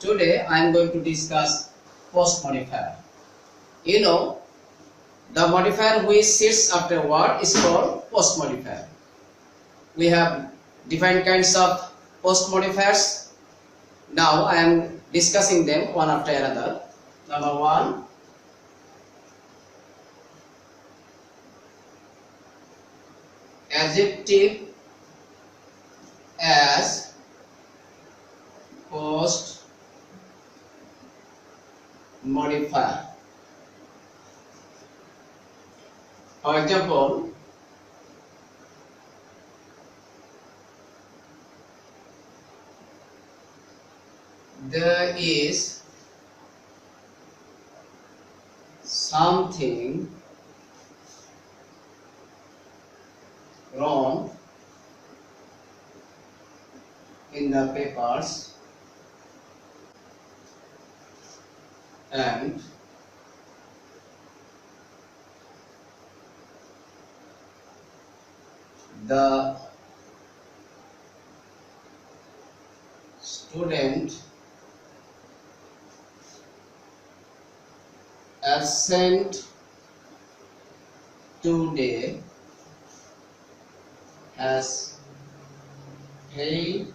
Today I am going to discuss post modifier. You know, the modifier which sits after a word is called post modifier. We have different kinds of post modifiers. Now I am discussing them one after another. Number one, adjective as post modifier. For example, there is something wrong in the papers and the student absent today has failed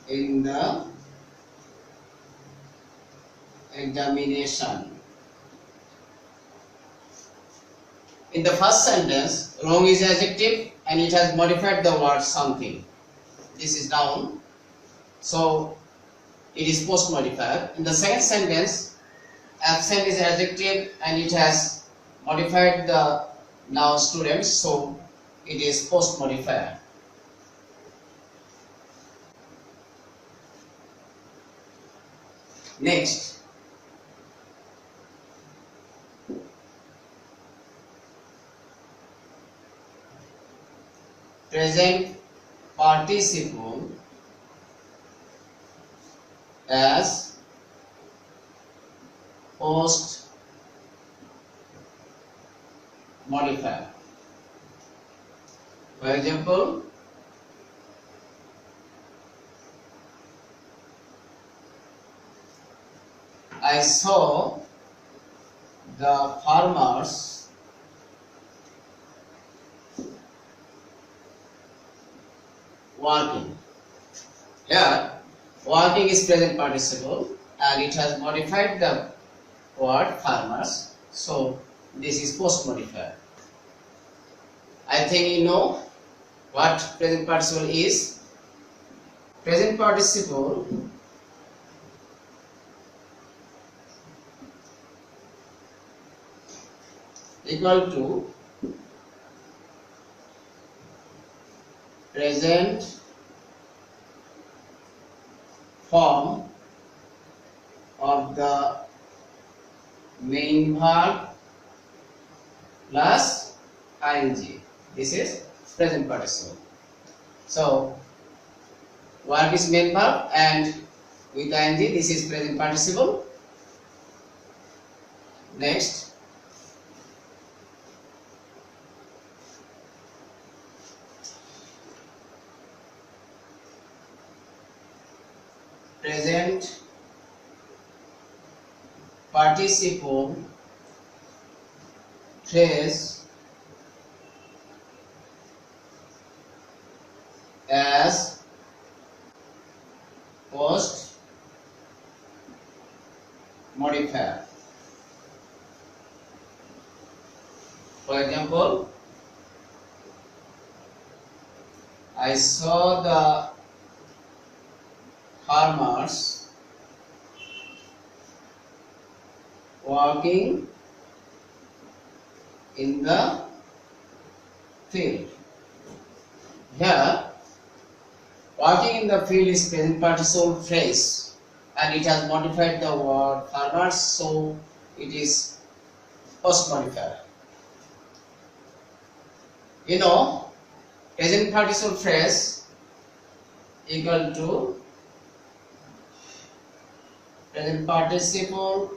in the examination. In the first sentence, wrong is adjective and it has modified the word something. This is noun, so it is post modifier. In the second sentence, absent is adjective and it has modified the noun student, so it is post modifier. Next, present participle as post modifier. For example, I saw the farmers working. Here, working is present participle and it has modified the word farmers, so this is post modifier. I think you know what present participle is. Present participle equal to present form of the main verb plus ing. This is present participle. So verb is main verb and with ing this is present participle. Next, present participle phrase as post modifier. For example, I saw the farmers working in the field. Here, working in the field is present participle phrase and it has modified the word farmers, so it is post modifier. You know, present participle phrase equal to present participle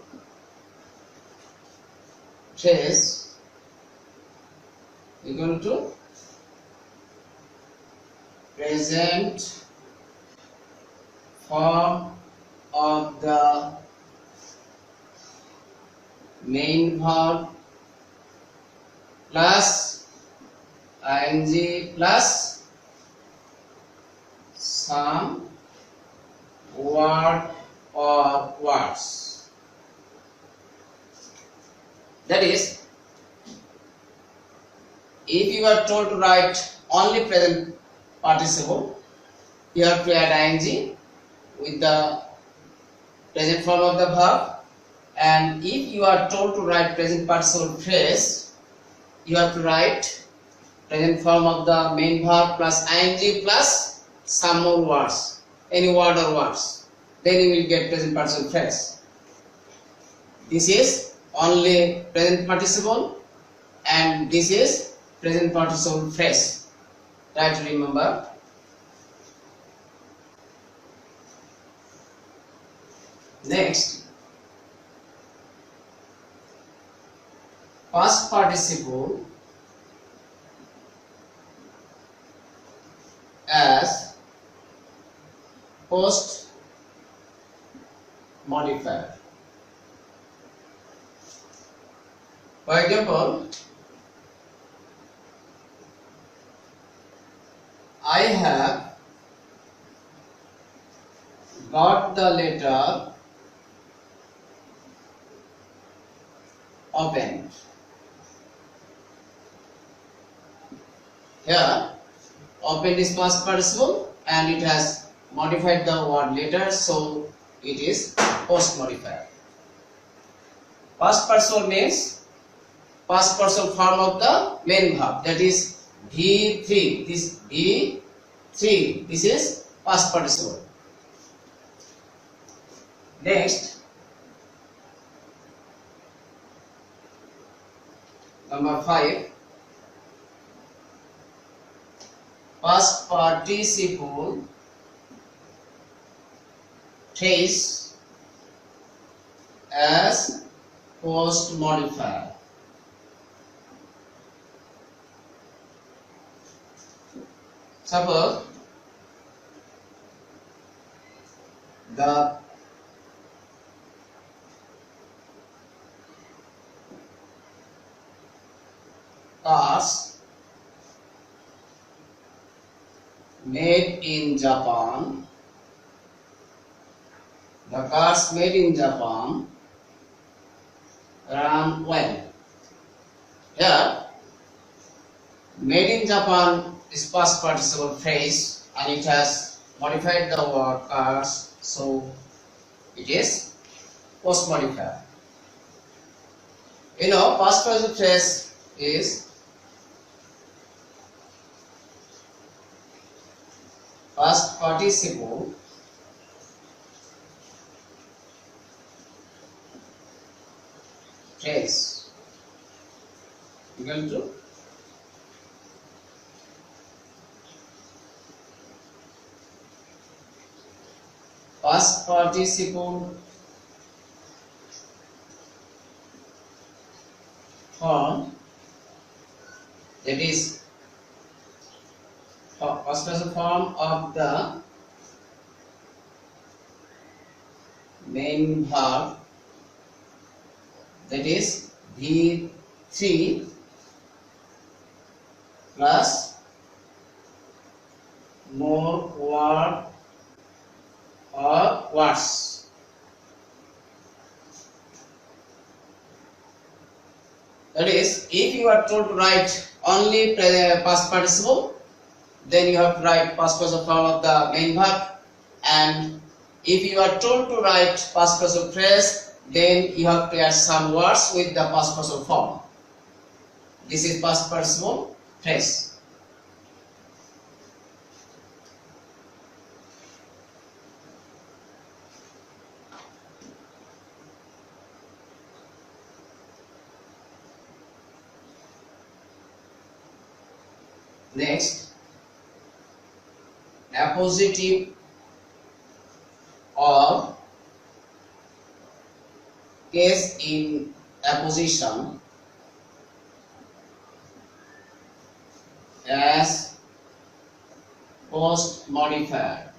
phrase equal to present form of the main verb plus ing plus some word or words. That is, if you are told to write only present participle, you have to add ing with the present form of the verb, and if you are told to write present participle phrase, you have to write present form of the main verb plus ing plus some more words, any word or words, then you will get present participle phrase. This is only present participle and this is present participle phrase. Try to remember. Next, past participle as post modifier. For example, I have got the letter opened. Here, opened is past participle and it has modified the word letter, so it is post modifier. Past participle means past participle form of the main verb, that is V3. This V3, this is past participle. Next, number 5, past participle trace as post modifier. Suppose the cars made in Japan, run well. Here, made in Japan is past participle phrase and it has modified the word cars, so it is post modifier. You know, past participle phrase is past participle phrase equal to past participle form, that is past participle form of the main verb, that is V3 plus more word or words. That is, if you are told to write only past participle, then you have to write past participle form of the main verb, and if you are told to write past participle phrase, then you have to add some words with the past participle form. This is past participle phrase. Next, appositive or case in apposition as post modifier.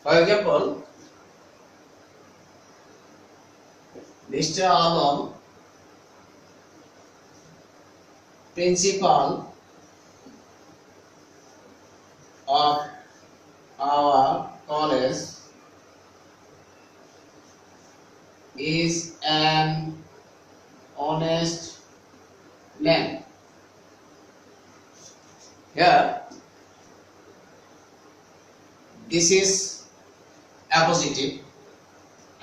For example, Mr. Alam, principal of our college, is an honest man. Here, this is appositive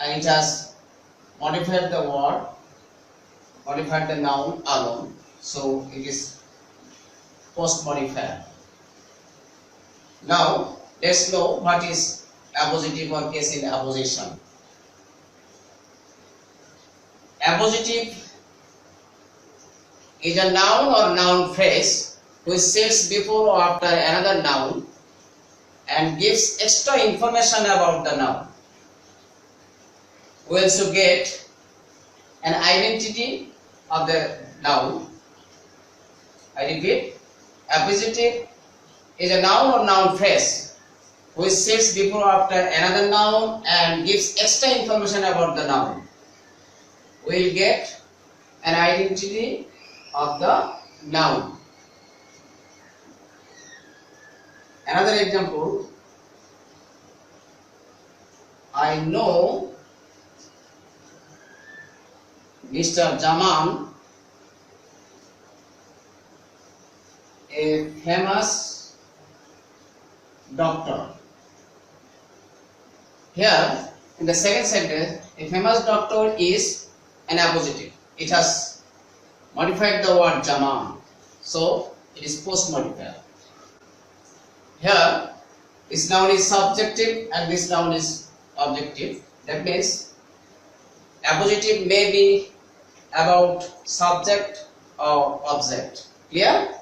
and it has modified the word, modified the noun alone, so it is post modifier. Now let's know what is appositive or case in apposition. Appositive is a noun or noun phrase which sits before or after another noun and gives extra information about the noun. We also get an identity of the noun. I repeat, appositive is a noun or noun phrase which sits before or after another noun and gives extra information about the noun. We will get an identity of the noun. Another example, I know Mr. Jaman, a famous doctor. Here in the second sentence, a famous doctor is an appositive. It has modified the word Jaman, so it is post modifier. Here this noun is subjective and this noun is objective. That means appositive may be about subject or object. Clear?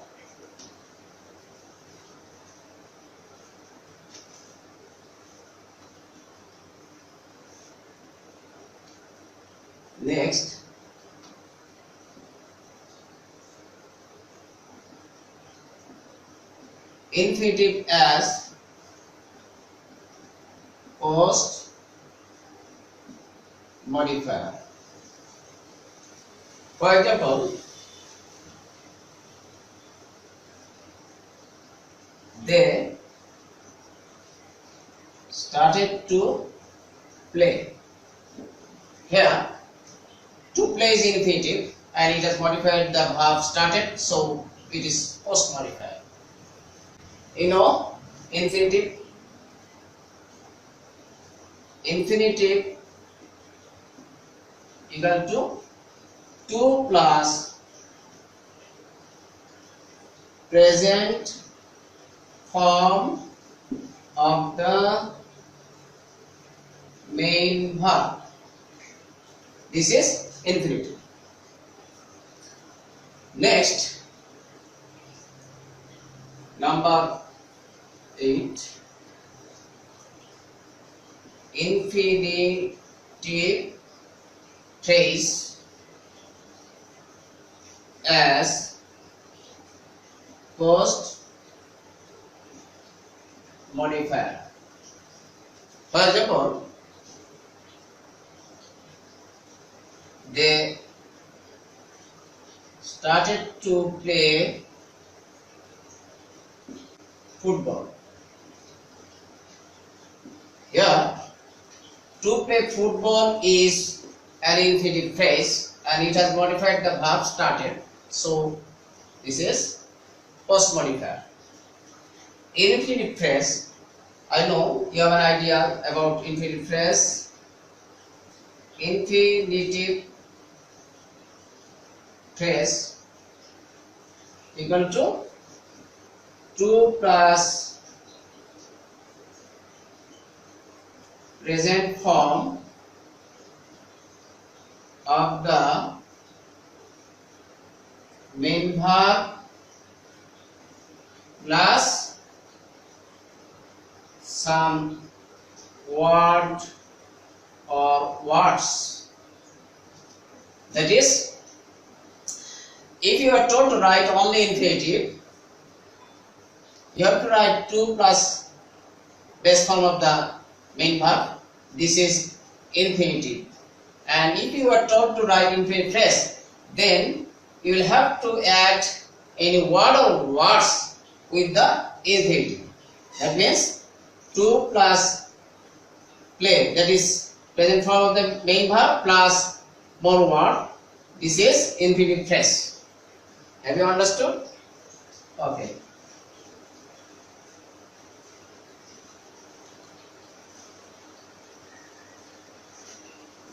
Next, infinitive as post modifier. For example, they started to play. Here, to play is infinitive and it has modified the verb started, so it is post modifier. You know, infinitive equal to 2 plus present form of the main verb. This is infinitive. Next, number 8, infinitive phrase as post modifier. For example, they started to play football. Here, to play football is an infinitive phrase and it has modified the verb started. So, this is post modifier. Infinitive phrase, I know you have an idea about infinitive phrase. Infinitive phrase equal to 2 plus present form of the main verb plus some word or words. That is, if you are told to write only infinitive, you have to write 2 plus base form of the main verb. This is infinitive. And if you are taught to write infinitive phrase, then you will have to add any word or words with the infinitive. That means to plus play, that is present form of the main verb plus more word. This is infinitive phrase. Have you understood? Okay.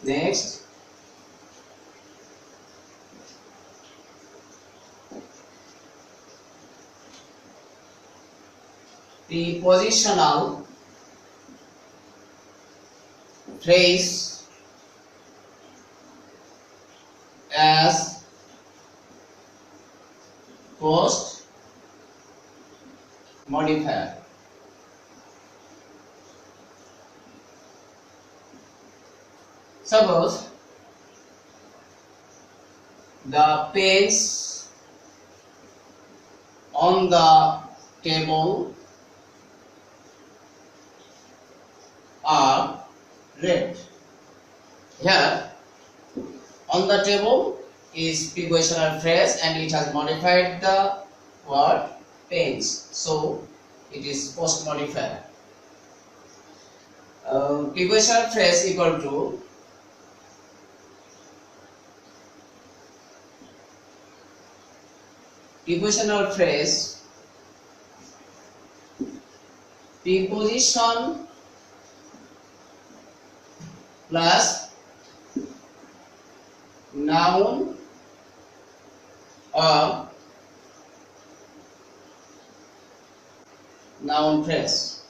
Next, prepositional phrase as post modifier. Suppose the pens on the table are red. Here on the table is prepositional phrase and it has modified the word pens, so it is post modifier. Prepositional phrase equal to prepositional phrase preposition plus noun or noun phrase.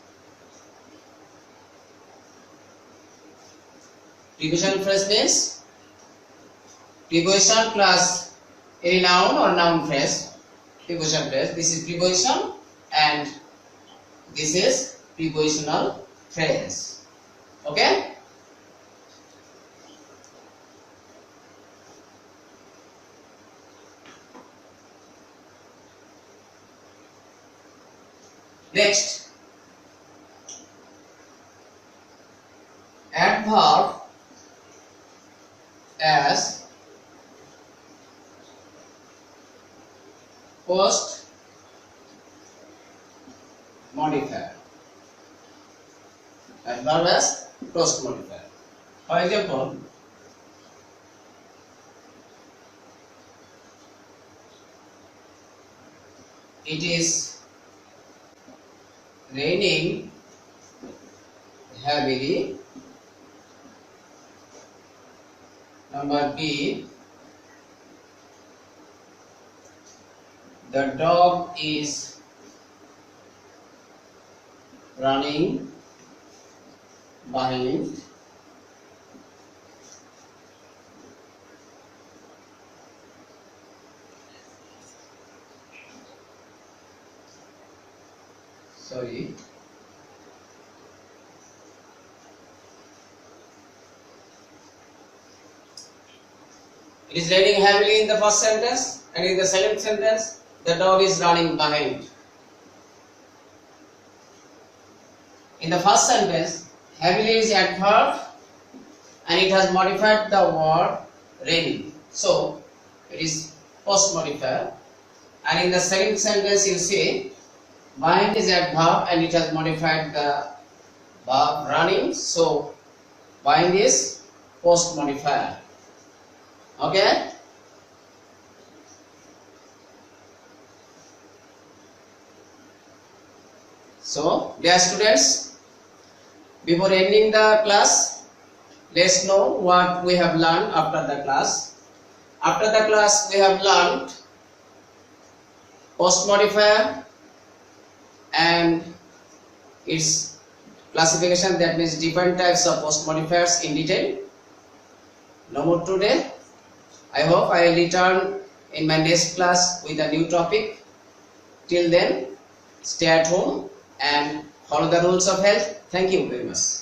Prepositional phrase means preposition plus any noun or noun phrase. Preposition phrase. This is preposition and this is prepositional phrase. Okay? Next, adverb as post modifier. Adverb as post modifier. For example, it is raining heavily. Number B, the dog is running behind. Sorry. It is raining heavily in the first sentence, and in the second sentence, the dog is running behind. In the first sentence, heavily is adverb and it has modified the word raining. So, it is post modifier. And in the second sentence, you see behind is adverb and it has modified the verb running. So, behind is post modifier. Okay? So, dear students, before ending the class, let's know what we have learned after the class. After the class, we have learned post modifier and its classification, that means different types of post modifiers in detail. No more today. I hope I will return in my next class with a new topic. Till then, stay at home and follow the rules of health. Thank you very much.